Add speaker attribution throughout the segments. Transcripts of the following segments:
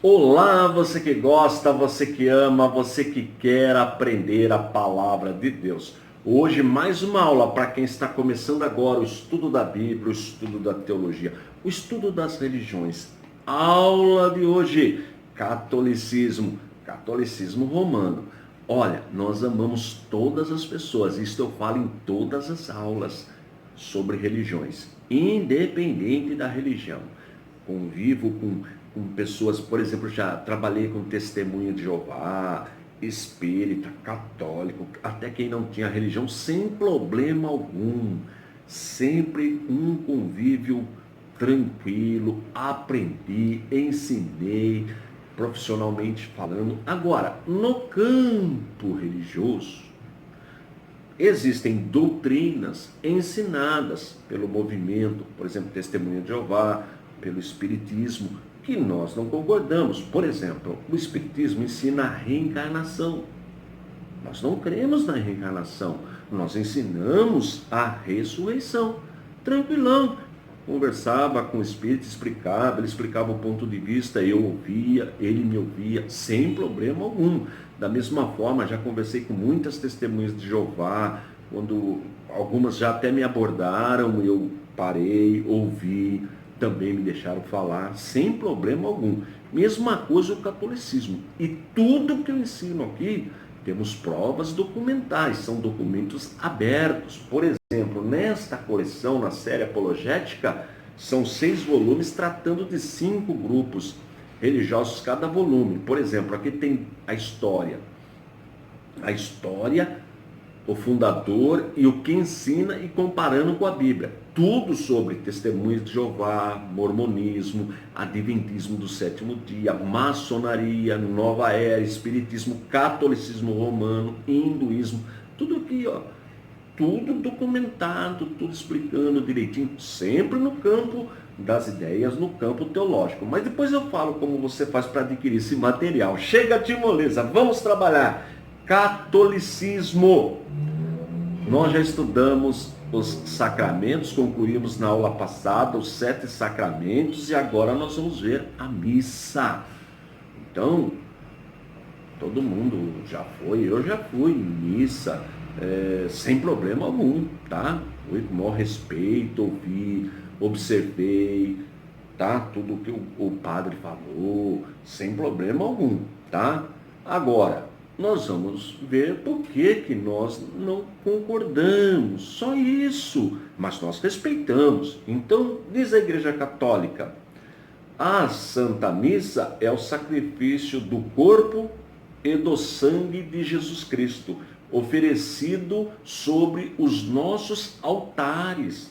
Speaker 1: Olá, você que gosta, você que ama, você que quer aprender a palavra de Deus. Hoje mais uma aula para quem está começando agora o estudo da Bíblia, o estudo da teologia, o estudo das religiões. Aula de hoje, catolicismo romano. Olha, nós amamos todas as pessoas, isso eu falo em todas as aulas sobre religiões, independente da religião. Convivo com pessoas, por exemplo, já trabalhei com testemunha de Jeová, espírita, católico, até quem não tinha religião, sem problema algum. Sempre um convívio tranquilo, aprendi, ensinei, profissionalmente falando. Agora, no campo religioso, existem doutrinas ensinadas pelo movimento, por exemplo, Testemunha de Jeová, pelo Espiritismo, que nós não concordamos. Por exemplo, o Espiritismo ensina a reencarnação. Nós não cremos na reencarnação, nós ensinamos a ressurreição. Tranquilão. Conversava com o Espírito, explicava, ele explicava o ponto de vista, eu ouvia, ele me ouvia, sem problema algum. Da mesma forma, já conversei com muitas testemunhas de Jeová, quando algumas já até me abordaram, eu parei, ouvi, também me deixaram falar, sem problema algum. Mesma coisa o catolicismo. E tudo que eu ensino aqui, temos provas documentais, são documentos abertos. Por exemplo, nesta coleção, na série apologética, são 6 volumes tratando de 5 grupos religiosos cada volume. Por exemplo, aqui tem a história, o fundador e o que ensina e comparando com a Bíblia. Tudo sobre testemunhas de Jeová, mormonismo, adventismo do sétimo dia, maçonaria, nova era, espiritismo, catolicismo romano, hinduísmo, tudo aqui, ó. Tudo documentado, tudo explicando direitinho, sempre no campo das ideias, no campo teológico. Mas depois eu falo como você faz para adquirir esse material. Chega de moleza, vamos trabalhar. Catolicismo. Nós já estudamos os sacramentos, concluímos na aula passada os 7 sacramentos e agora nós vamos ver a missa. Então, todo mundo já foi, eu já fui em missa, sem problema algum, tá? Fui com o maior respeito, ouvi, observei, tá? Tudo que o padre falou, sem problema algum, tá? Agora, nós vamos ver por que nós não concordamos, só isso, mas nós respeitamos. Então, diz a Igreja Católica, a Santa Missa é o sacrifício do corpo e do sangue de Jesus Cristo, oferecido sobre os nossos altares,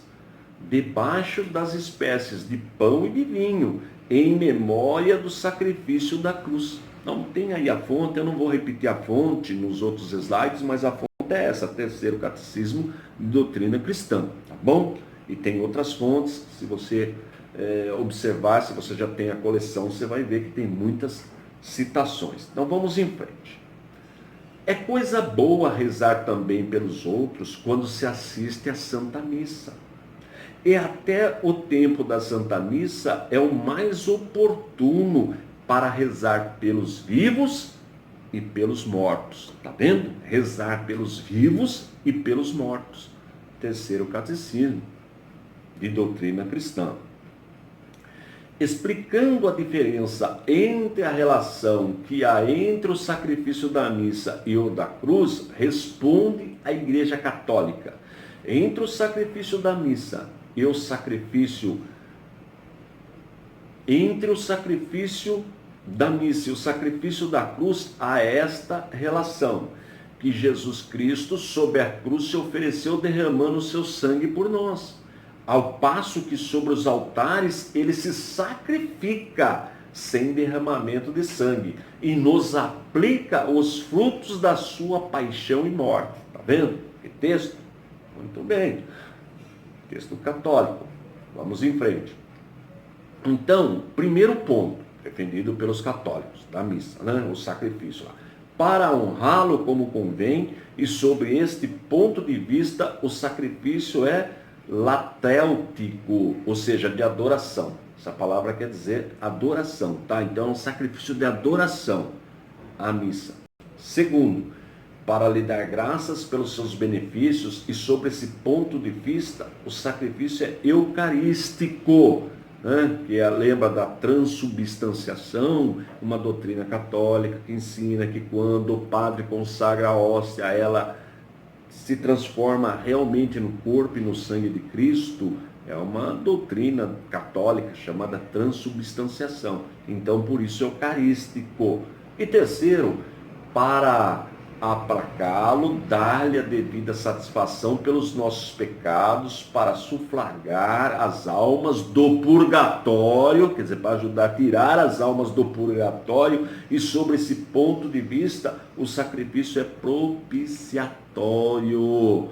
Speaker 1: debaixo das espécies de pão e de vinho, em memória do sacrifício da cruz. Não tem aí a fonte, eu não vou repetir a fonte nos outros slides, mas a fonte é essa, terceiro catecismo de doutrina cristã, tá bom? E tem outras fontes, se você observar, se você já tem a coleção, você vai ver que tem muitas citações. Então vamos em frente. É coisa boa rezar também pelos outros quando se assiste à Santa Missa. E até o tempo da Santa Missa é o mais oportuno para rezar pelos vivos e pelos mortos. Tá vendo? Rezar pelos vivos e pelos mortos. Terceiro catecismo de doutrina cristã. Explicando a diferença entre a relação que há entre o sacrifício da missa e o da cruz, responde a Igreja Católica. Entre o sacrifício da missa e o sacrifício da cruz, há esta relação, que Jesus Cristo, sob a cruz, se ofereceu derramando o seu sangue por nós, ao passo que sobre os altares ele se sacrifica sem derramamento de sangue e nos aplica os frutos da sua paixão e morte. Está vendo? Que texto? Muito bem. Texto católico. Vamos em frente. Então, primeiro ponto, defendido pelos católicos da missa, né? O sacrifício lá. Para honrá-lo como convém, e sobre este ponto de vista, o sacrifício é latéltico, ou seja, de adoração. Essa palavra quer dizer adoração, tá? Então é um sacrifício de adoração, a missa. Segundo, para lhe dar graças pelos seus benefícios, e sobre esse ponto de vista, o sacrifício é eucarístico, né? Lembra da transubstanciação, uma doutrina católica que ensina que quando o padre consagra a hóstia, ela se transforma realmente no corpo e no sangue de Cristo. É uma doutrina católica chamada transubstanciação. Então, por isso, eucarístico. E terceiro, para aplacá-lo, dar-lhe a devida satisfação pelos nossos pecados, para sufragar as almas do purgatório, quer dizer, para ajudar a tirar as almas do purgatório, e sobre esse ponto de vista, o sacrifício é propiciatório.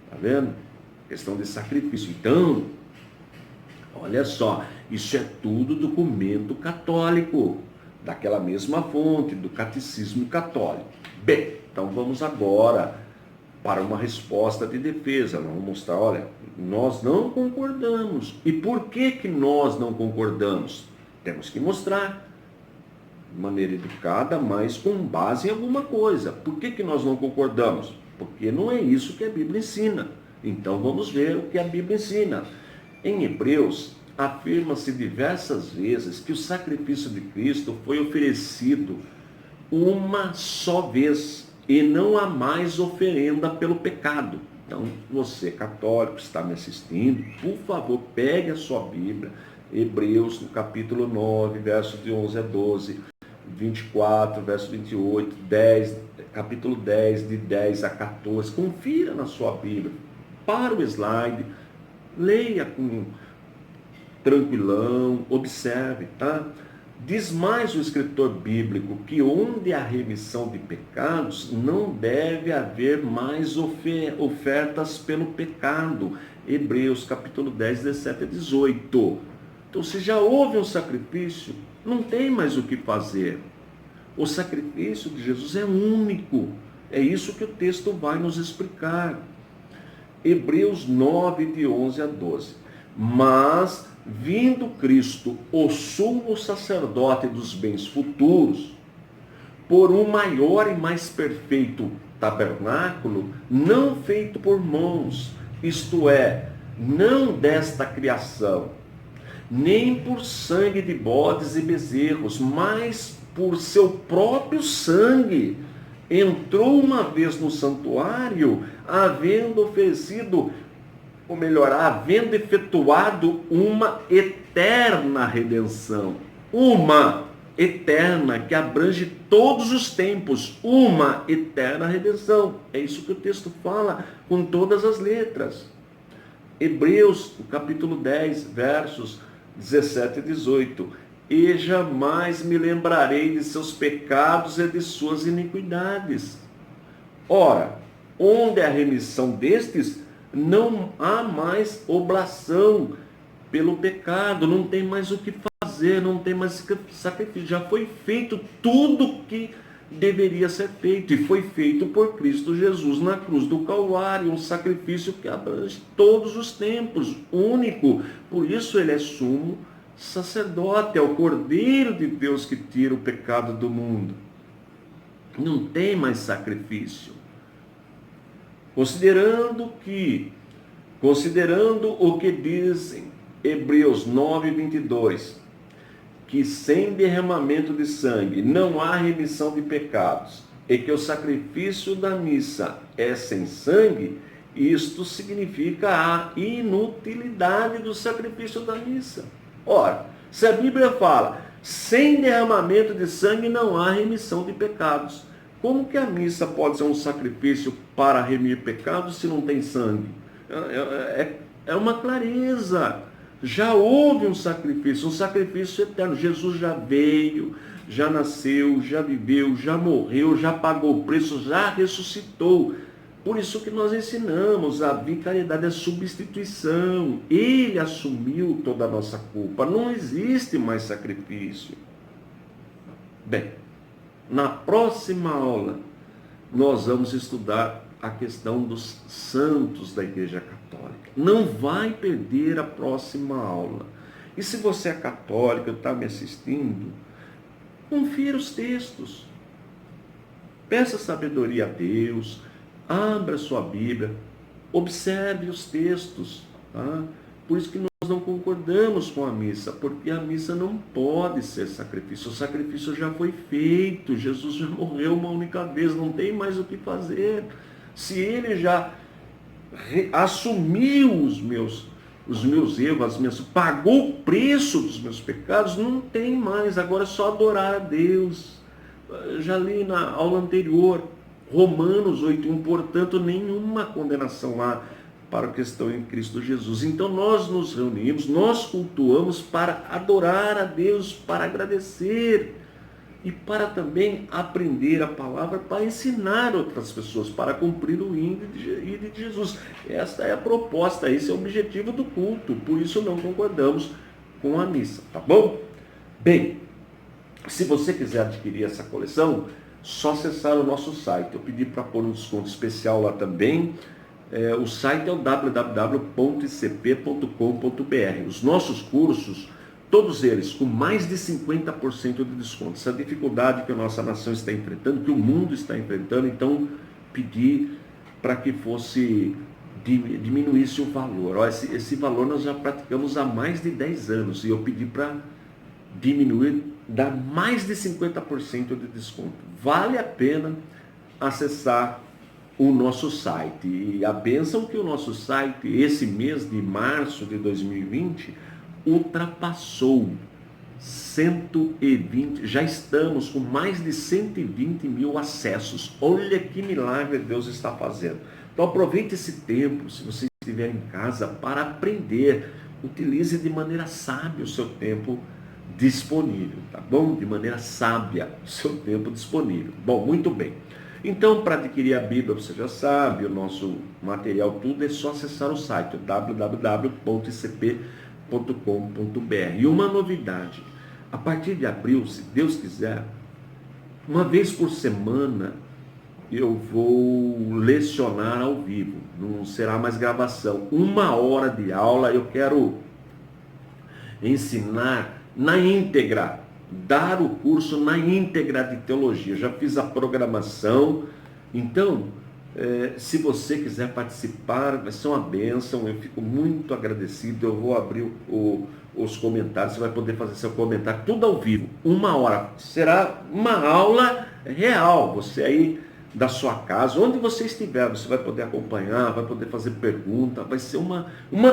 Speaker 1: Tá vendo? Questão de sacrifício. Então, olha só, isso é tudo documento católico, daquela mesma fonte, do catecismo católico. Bem, então vamos agora para uma resposta de defesa. Vamos mostrar, olha, nós não concordamos. E por que nós não concordamos? Temos que mostrar de maneira educada, mas com base em alguma coisa. Por que nós não concordamos? Porque não é isso que a Bíblia ensina. Então vamos ver o que a Bíblia ensina. Em Hebreus, afirma-se diversas vezes que o sacrifício de Cristo foi oferecido uma só vez e não há mais oferenda pelo pecado. Então, você católico está me assistindo, por favor, pegue a sua Bíblia, Hebreus, no capítulo 9, versos de 11 a 12, 24, verso 28, 10, capítulo 10, de 10 a 14, confira na sua Bíblia, para o slide, leia com tranquilão, observe, tá? Diz mais o escritor bíblico que onde há remissão de pecados, não deve haver mais ofertas pelo pecado. Hebreus capítulo 10, 17 a 18. Então, se já houve um sacrifício, não tem mais o que fazer. O sacrifício de Jesus é único. É isso que o texto vai nos explicar. Hebreus 9, de 11 a 12. Mas, vindo Cristo, o sumo sacerdote dos bens futuros, por um maior e mais perfeito tabernáculo, não feito por mãos, isto é, não desta criação, nem por sangue de bodes e bezerros, mas por seu próprio sangue, entrou uma vez no santuário, havendo oferecido, ou melhor, havendo efetuado uma eterna redenção. Uma eterna que abrange todos os tempos. Uma eterna redenção. É isso que o texto fala com todas as letras. Hebreus, capítulo 10, versos 17 e 18. E jamais me lembrarei de seus pecados e de suas iniquidades. Ora, onde é a remissão destes, não há mais oblação pelo pecado, não tem mais o que fazer, não tem mais sacrifício. Já foi feito tudo que deveria ser feito, e foi feito por Cristo Jesus na cruz do Calvário, um sacrifício que abrange todos os tempos, único. Por isso ele é sumo sacerdote, é o Cordeiro de Deus que tira o pecado do mundo. Não tem mais sacrifício. Considerando o que dizem Hebreus 9, 22, que sem derramamento de sangue não há remissão de pecados, e que o sacrifício da missa é sem sangue, isto significa a inutilidade do sacrifício da missa. Ora, se a Bíblia fala, sem derramamento de sangue não há remissão de pecados, como que a missa pode ser um sacrifício para remir pecados se não tem sangue? É uma clareza. Já houve um sacrifício eterno. Jesus já veio, já nasceu, já viveu, já morreu, já pagou o preço, já ressuscitou. Por isso que nós ensinamos, a vicariedade é substituição. Ele assumiu toda a nossa culpa. Não existe mais sacrifício. Bem, na próxima aula, nós vamos estudar a questão dos santos da Igreja Católica. católica. Não vai perder a próxima aula. E se você é católico e está me assistindo, confira os textos. Peça sabedoria a Deus, abra sua Bíblia, observe os textos. Tá? Por isso que nós não concordamos com a missa, porque a missa não pode ser sacrifício. O sacrifício já foi feito, Jesus já morreu uma única vez, não tem mais o que fazer. Se ele já assumiu os meus erros, pagou o preço dos meus pecados, não tem mais, agora é só adorar a Deus. Já li na aula anterior, Romanos 8:1, portanto, nenhuma condenação há para o que estão em Cristo Jesus. Então nós nos reunimos, nós cultuamos para adorar a Deus, para agradecer e para também aprender a palavra, para ensinar outras pessoas, para cumprir o ide de Jesus. Esta é a proposta, esse é o objetivo do culto, por isso não concordamos com a missa, tá bom? Bem, se você quiser adquirir essa coleção, só acessar o nosso site. Eu pedi para pôr um desconto especial lá também. O site é o www.icp.com.br. Os nossos cursos, todos eles com mais de 50% de desconto. Essa dificuldade que a nossa nação está enfrentando, que o mundo está enfrentando, então pedi para que fosse diminuísse o valor. Esse valor nós já praticamos há mais de 10 anos e eu pedi para diminuir, dar mais de 50% de desconto. Vale a pena acessar o nosso site. E a bênção que o nosso site, esse mês de março de 2020, ultrapassou 120, já estamos com mais de 120 mil acessos. Olha que milagre Deus está fazendo. Então aproveite esse tempo, se você estiver em casa, para aprender. Utilize de maneira sábia o seu tempo disponível, tá bom? De maneira sábia o seu tempo disponível. Bom, muito bem. Então, para adquirir a Bíblia, você já sabe, o nosso material, tudo é só acessar o site www.icp.com.br. E uma novidade, a partir de abril, se Deus quiser, uma vez por semana, eu vou lecionar ao vivo, não será mais gravação. 1 hora de aula, eu quero ensinar na íntegra, dar o curso na íntegra de teologia. Já fiz a programação, então, se você quiser participar, vai ser uma bênção, eu fico muito agradecido. Eu vou abrir os comentários, você vai poder fazer seu comentário, tudo ao vivo, 1 hora. Será uma aula real, você aí da sua casa, onde você estiver, você vai poder acompanhar, vai poder fazer pergunta, vai ser uma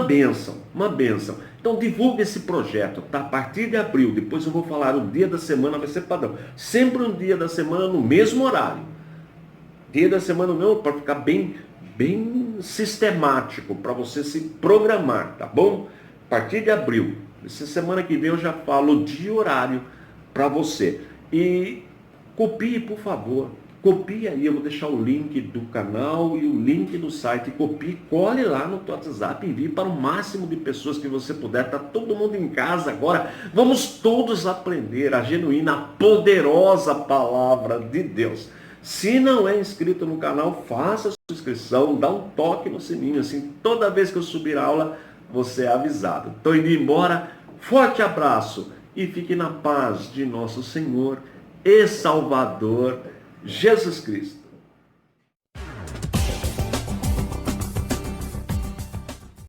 Speaker 1: bênção, uma bênção. Então divulgue esse projeto, tá? A partir de abril, depois eu vou falar, o dia da semana vai ser padrão, sempre um dia da semana no mesmo horário, dia da semana mesmo, para ficar bem sistemático, para você se programar, tá bom? A partir de abril, essa semana que vem eu já falo de horário para você. E copie, por favor. Copie aí, eu vou deixar o link do canal e o link do site. Copie, cole lá no teu WhatsApp, envie para o máximo de pessoas que você puder. Está todo mundo em casa agora. Vamos todos aprender a genuína, poderosa palavra de Deus. Se não é inscrito no canal, faça a sua inscrição, dá um toque no sininho, assim, toda vez que eu subir a aula, você é avisado. Estou indo embora, forte abraço e fique na paz de nosso Senhor e Salvador Jesus Cristo.